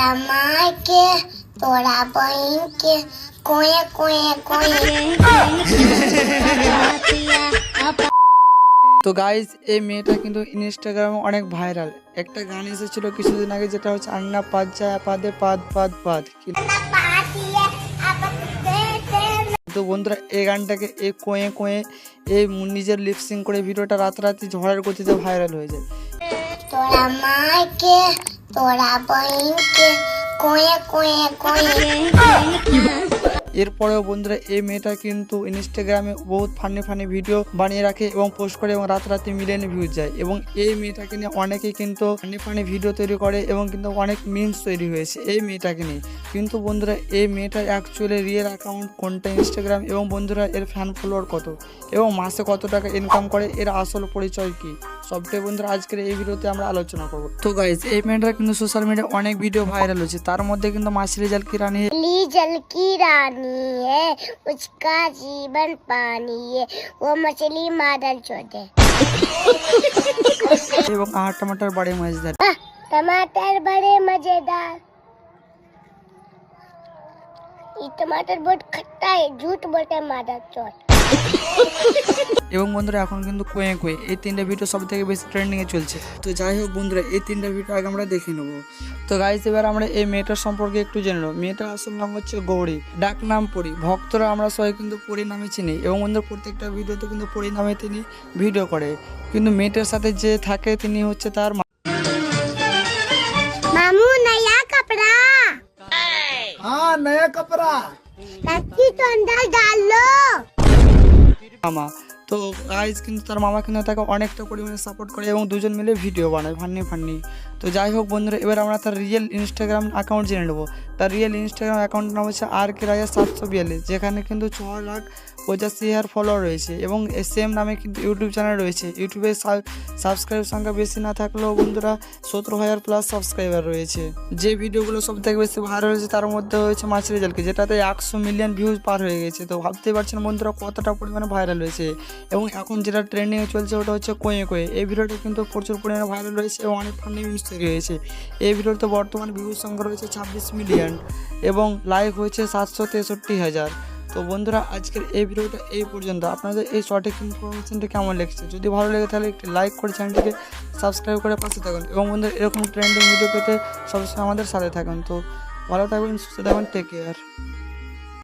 তোরা মাকে তোরা বইনকে কোয়ে কোয়ে কোয়ে। তো গাইজ এই মেয়েটা কিন্তু ইনস্টাগ্রামে অনেক ভাইরাল। একটা গান এসেছিল কিছুদিন আগে, যেটা হচ্ছে আন্না পাদ যায় পাদে পাদ পাদ পাদ। তো বন্ধুরা এই গানটাকে এই কোয়ে কোয়ে এই নিজের লিপসিং করে ভিডিওটা রাতারাতি ঝড়ের গতিতে ভাইরাল হয়ে যায়। তোরা মাকে তোরা বইনকে কোয়ে কোয়ে কোয়ে। এরপরেও বন্ধুরা এই মেয়েটা কিন্তু ইনস্টাগ্রামে বহুত ফানি ভিডিও বানিয়ে রাখে এবং পোস্ট করে এবং রাতারাতি মিলিয়নে ভিউজ যায়। এবং এই মেয়েটাকে নিয়ে অনেকেই কিন্তু ফানি ভিডিও তৈরি করে এবং কিন্তু অনেক মিমস তৈরি হয়েছে এই মেয়েটাকে নিয়ে। কিন্তু বন্ধুরা এই মেয়েটার অ্যাকচুয়ালি রিয়েল অ্যাকাউন্ট কোনটা ইনস্টাগ্রাম, এবং বন্ধুরা এর ফ্যান ফলোয়ার কত এবং মাসে কত টাকা ইনকাম করে, এর আসল পরিচয় কি, সবটাই বন্ধুরা আজকের এই ভিডিওতে আমরা আলোচনা করবো। তো গাইজ এই মেয়েটা কিন্তু সোশ্যাল মিডিয়ায় অনেক ভিডিও ভাইরাল হয়েছে, তার মধ্যে কিন্তু মাসিরি জাল কি রানী जल की रानी है उसका जीवन पानी है वो मछली मादल छोटे এবং আহার টমাটার বাড়ি মজেদার। टमाटर बड़े मजेदार। ये टमाटर बहुत खट्टा है, झूठ बोलते हैं मादल चोट। এবং বন্ধুরা এখন কিন্তু কোয়ে কোয়ে এই তিনটা ভিডিও সব থেকে বেশি ট্রেন্ডিং এ চলছে। তো যাই হোক বন্ধুরা এই তিনটা ভিডিও আগে আমরা দেখে নেবো। তো গাইজ এবার আমরা এই মেয়েটার সম্পর্কে একটু জেনে নেবো। মেয়েটার আসল নাম হচ্ছে গৌরী, ডাক নাম পরি। ভক্তরা আমরা সবাই কিন্তু পরি নামে চিনি এবং বন্ধুরা প্রত্যেকটা ভিডিওতে কিন্তু পরি নামে তিনি ভিডিও করে। কিন্তু মেয়েটার সাথে যে থাকে তিনি হচ্ছে তার मामू नया कपड़ा। हाँ नया कपड़ा। रस्सी तो अंदर डाल लो। মামা। তো গাইজ কিন্তু তার মামা কিন্তু তাকে অনেকটা পরিমাণে সাপোর্ট করে এবং দুজন মিলে ভিডিও বানায় ফান্নি। তো যাই হোক বন্ধুরা এবার আমরা তার রিয়েল ইনস্টাগ্রাম অ্যাকাউন্ট জেনে নেবো। তার রিয়েল ইনস্টাগ্রাম অ্যাকাউন্টের নাম হচ্ছে RK রাজা 742, যেখানে কিন্তু 6,85,000 ফলোয়ার রয়েছে এবং সেম নামে কিন্তু ইউটিউব চ্যানেল রয়েছে। ইউটিউবে সাবস্ক্রাইব সংখ্যা বেশি না থাকলেও বন্ধুরা 17,000 প্লাস সাবস্ক্রাইবার রয়েছে। যে ভিডিওগুলো সব থেকে বেশি ভাইরাল হয়েছে তার মধ্যে হয়েছে মাছের জালকে, যেটাতে 100 মিলিয়ন ভিউজ পার হয়ে গেছে। তো ভাবতে পারছেন বন্ধুরা কতটা পরিমাণে ভাইরাল হয়েছে। এবং এখন যেটা ট্রেন্ডিংয়ে চলছে ওটা হচ্ছে কোয়ে কোয়ে। এই ভিডিওটা কিন্তু প্রচুর পরিমাণে ভাইরাল হয়েছে এবং অনেক ফানি মিমস তৈরি হয়েছে। এই ভিডিওতে বর্তমান ভিউজ সংখ্যা রয়েছে 26 মিলিয়ন এবং লাইক হয়েছে 763,000। তো বন্ধুরা আজকের এই ভিডিওটা এই পর্যন্ত। আপনাদের এই সঠিক ইনফরমেশনটা কেমন লেগেছে? যদি ভালো লেগে তাহলে একটি লাইক করে চ্যানেলটিকে সাবস্ক্রাইব করে পাশে থাকুন এবং বন্ধুরা এরকম ট্রেন্ডিং ভিডিও পেতে সবসময় আমাদের সাথে থাকুন। তো ভালো থাকবেন, সুস্থ থাকবেন, টেক কেয়ার।